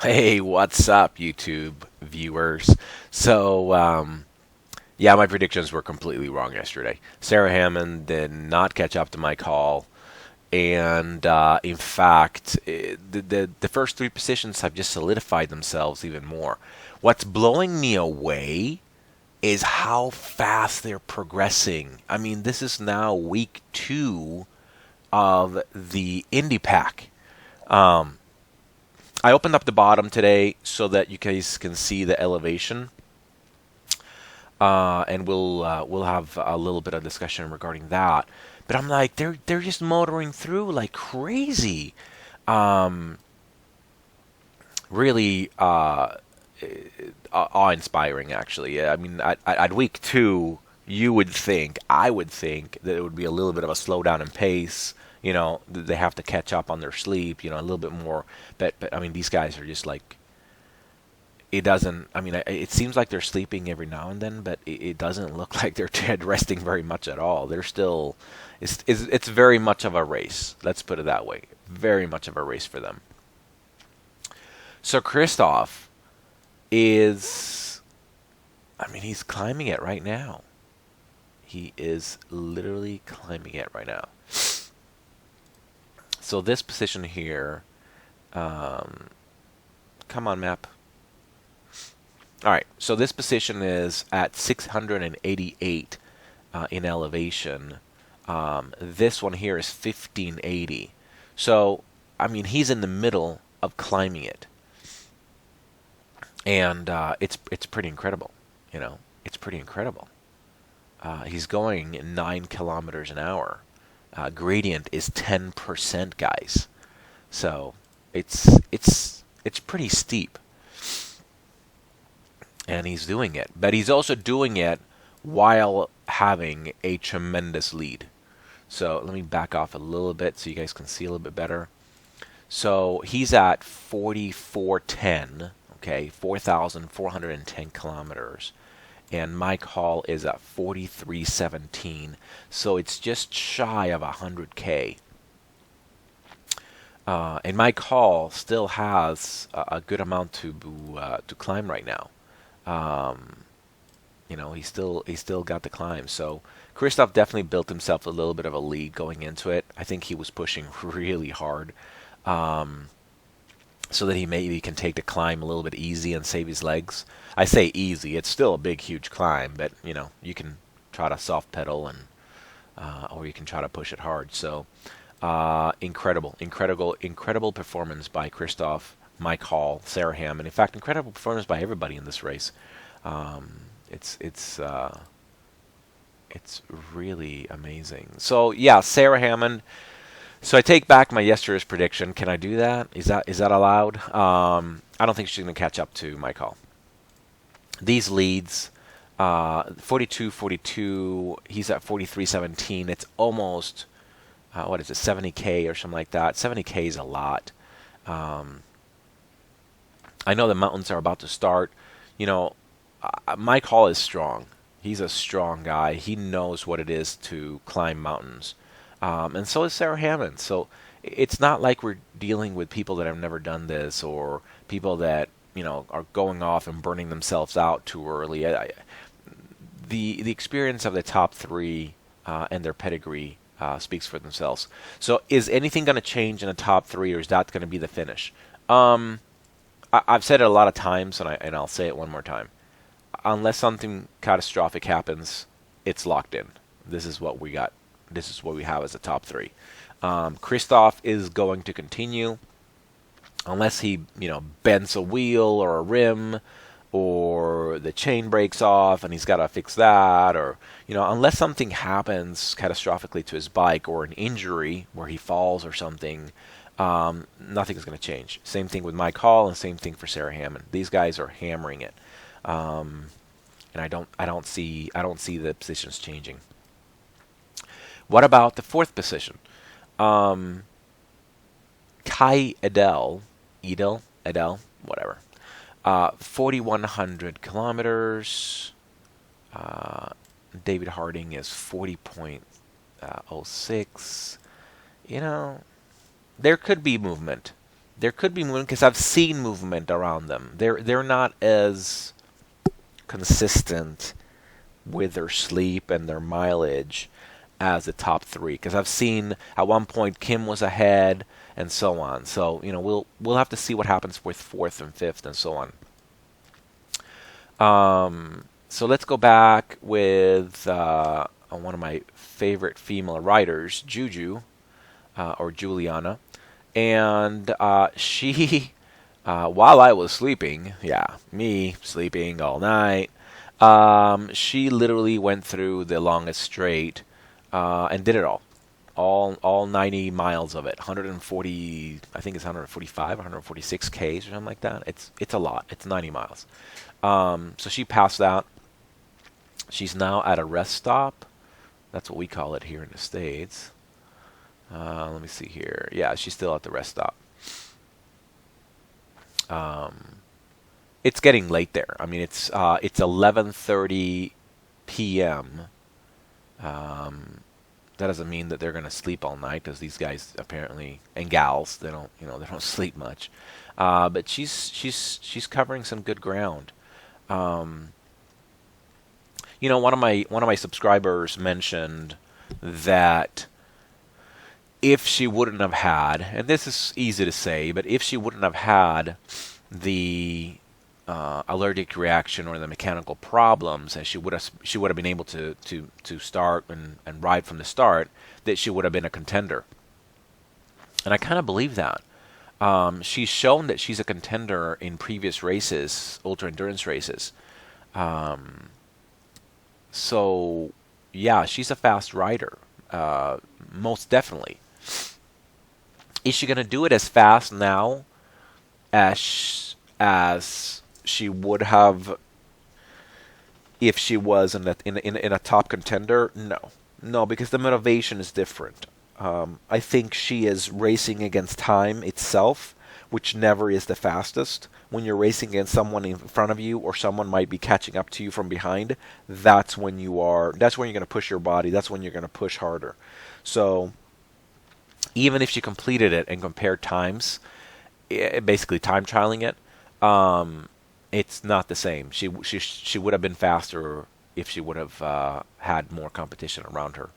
Hey, what's up, YouTube viewers? Yeah, my predictions were completely wrong yesterday. Sara Hammond did not catch up to my call, and in fact, the first three positions have just solidified themselves even more. What's blowing me away is how fast they're progressing. I mean, this is now week two of the Indipac. Um, I opened up the bottom today so that you guys can see the elevation, and we'll have a little bit of discussion regarding that. But I'm like, they're just motoring through like crazy. Um, really awe-inspiring, actually. Yeah, I mean, at week two, I would think that it would be a little bit of a slowdown in pace. They have to catch up on their sleep. A little bit more. But I mean, these guys are just like it doesn't. I mean, it seems like they're sleeping every now and then, but it doesn't look like they're resting very much at all. They're still. It's very much of a race. Let's put it that way. Very much of a race for them. So Kristof is. I mean, he's climbing it right now. He is literally climbing it right now. So this position here. Um, Come on, map. All right, so this position is at 688 in elevation. This one here is 1580. So, I mean, he's in the middle of climbing it, and it's pretty incredible. It's pretty incredible. He's going 9 kilometers an hour. Gradient is 10%, guys. So it's pretty steep, and he's doing it. But he's also doing it while having a tremendous lead. So let me back off a little bit so you guys can see a little bit better. So he's at 4410, okay, 4,410 kilometers. And Mike Hall is at 4317. So it's just shy of 100K. And Mike Hall still has a good amount to climb right now. Um, he's still got the climb. So Kristof definitely built himself a little bit of a lead going into it. I think he was pushing really hard, um, so that he maybe can take the climb a little bit easy and save his legs. I say easy; it's still a big, huge climb, but you can try to soft pedal and or you can try to push it hard. So incredible performance by Kristof, Mike Hall, Sara Hammond. In fact, incredible performance by everybody in this race. Um, it's it's uh, it's really amazing. So yeah, Sara Hammond. So I take back my yesterday's prediction. Can I do that? Is that allowed? I don't think she's going to catch up to Mike Hall. These leads, 42-42. He's at 43-17. It's almost what is it, 70K or something like that. 70K is a lot. Um, I know the mountains are about to start. You know, Mike Hall is strong. He's a strong guy. He knows what it is to climb mountains. And so is Sara Hammond. So it's not like we're dealing with people that have never done this or people that, are going off and burning themselves out too early. The experience of the top three and their pedigree speaks for themselves. So is anything going to change in the top three, or is that going to be the finish? Um, I've said it a lot of times, and I'll say it one more time. Unless something catastrophic happens, it's locked in. This is what we got. This is what we have as a top three. Kristof is going to continue unless he, bends a wheel or a rim, or the chain breaks off and he's got to fix that, or unless something happens catastrophically to his bike or an injury where he falls or something, nothing is going to change. Same thing with Mike Hall and same thing for Sara Hammond. These guys are hammering it, um, and I don't see the positions changing. What about the fourth position? Um, Kai whatever. 4,100 kilometers. Uh, David Harding is 40.06. You know, there could be movement. there could be movement because I've seen movement around them. They're not as consistent with their sleep and their mileage as the top three, because I've seen at one point Kim was ahead and so on. So we'll have to see what happens with fourth and fifth and so on. So let's go back with one of my favorite female writers, Juju, or Juliana, and she, while I was sleeping, me sleeping all night, she literally went through the longest straight and did it all 90 miles of it, 140, I think it's 145, 146 Ks or something like that. It's a lot. It's 90 miles. So she passed out. She's now at a rest stop. That's what we call it here in the States. Let me see here. Yeah, she's still at the rest stop. It's getting late there. I mean, it's 11:30 p.m. That doesn't mean that they're going to sleep all night, because these guys apparently, and gals, they don't sleep much. But she's covering some good ground. One of my subscribers mentioned that if she wouldn't have had, and this is easy to say, but if she wouldn't have had the allergic reaction or the mechanical problems, and she would have been able to start and ride from the start, that she would have been a contender. And I kind of believe that. She's shown that she's a contender in previous races, ultra endurance races. So yeah, she's a fast rider, most definitely. Is she going to do it as fast now as she would have if she was in a top contender? No, because the motivation is different. I think she is racing against time itself, which never is the fastest. When you're racing against someone in front of you, or someone might be catching up to you from behind, that's when you're going to push your body. That's when you're going to push harder. So even if she completed it and compared times, basically time trialing it, it's not the same. She would have been faster if she would have had more competition around her.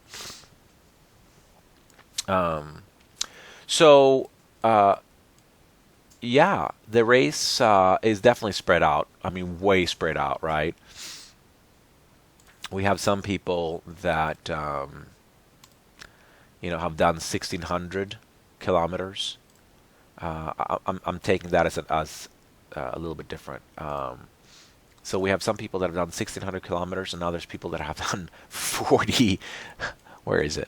Yeah, the race is definitely spread out. I mean, way spread out, right? We have some people that have done 1,600 kilometers. I'm taking that as a little bit different. So we have some people that have done 1,600 kilometers, and now there's people that have done 40. Where is it?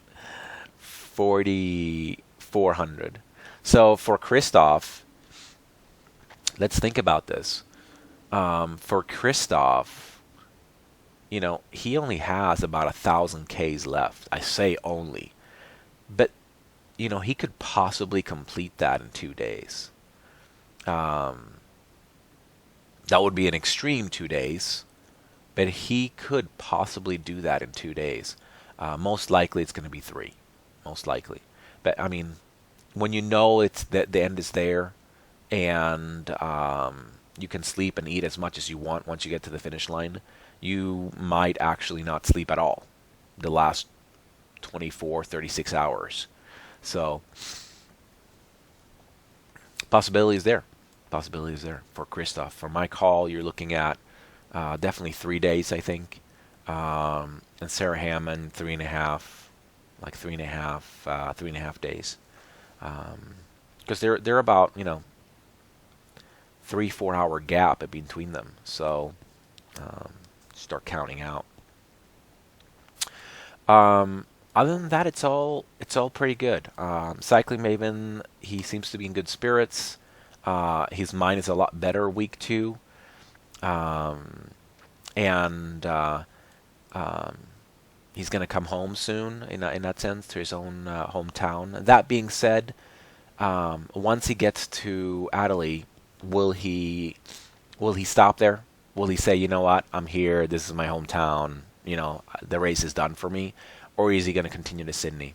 4,400. So for Kristof, let's think about this. For Kristof, he only has about 1,000 Ks left. I say only, but he could possibly complete that in 2 days. That would be an extreme 2 days, but he could possibly do that in 2 days. Most likely, it's going to be 3. Most likely, but I mean, when it's the end is there, and you can sleep and eat as much as you want once you get to the finish line, you might actually not sleep at all the last 24, 36 hours. So possibility is there. Possibility is there for Kristof. For my call, you're looking at definitely 3 days, I think, and Sara Hammond 3.5. Like 3.5 days, because they're about 3-4 hour gap between them. So start counting out. Other than that, it's all pretty good. Cycling Maven, he seems to be in good spirits. His mind is a lot better week 2, and he's going to come home soon, in that sense, to his own hometown. That being said, once he gets to Adelaide, will he stop there? Will he say, you know what, I'm here, this is my hometown, the race is done for me? Or is he going to continue to Sydney?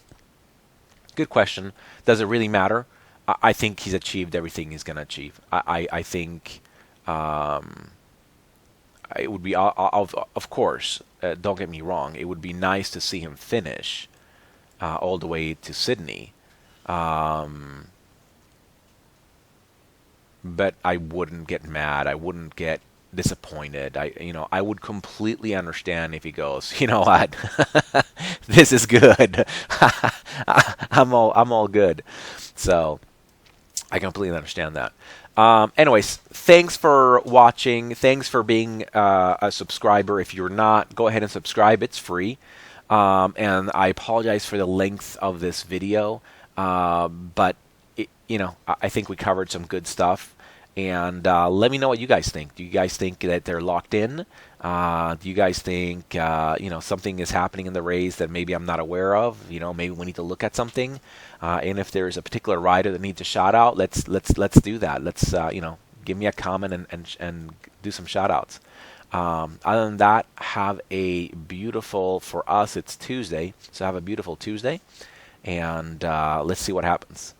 Good question. Does it really matter? I think he's achieved everything he's going to achieve. I think it would be, of course, don't get me wrong, it would be nice to see him finish all the way to Sydney. Um, but I wouldn't get mad. I wouldn't get disappointed. I would completely understand if he goes, you know what, this is good. I'm all good. So I completely understand that. Anyways, thanks for watching. Thanks for being a subscriber. If you're not, go ahead and subscribe. It's free. And I apologize for the length of this video, but I think we covered some good stuff. And let me know what you guys think. Do you guys think that they're locked in? Do you guys think something is happening in the Rays that maybe I'm not aware of? Maybe we need to look at something. And if there's a particular rider that needs a shout out, let's do that. Let's give me a comment and do some shout outs. Other than that, have a beautiful, for us it's Tuesday, so have a beautiful Tuesday, and let's see what happens.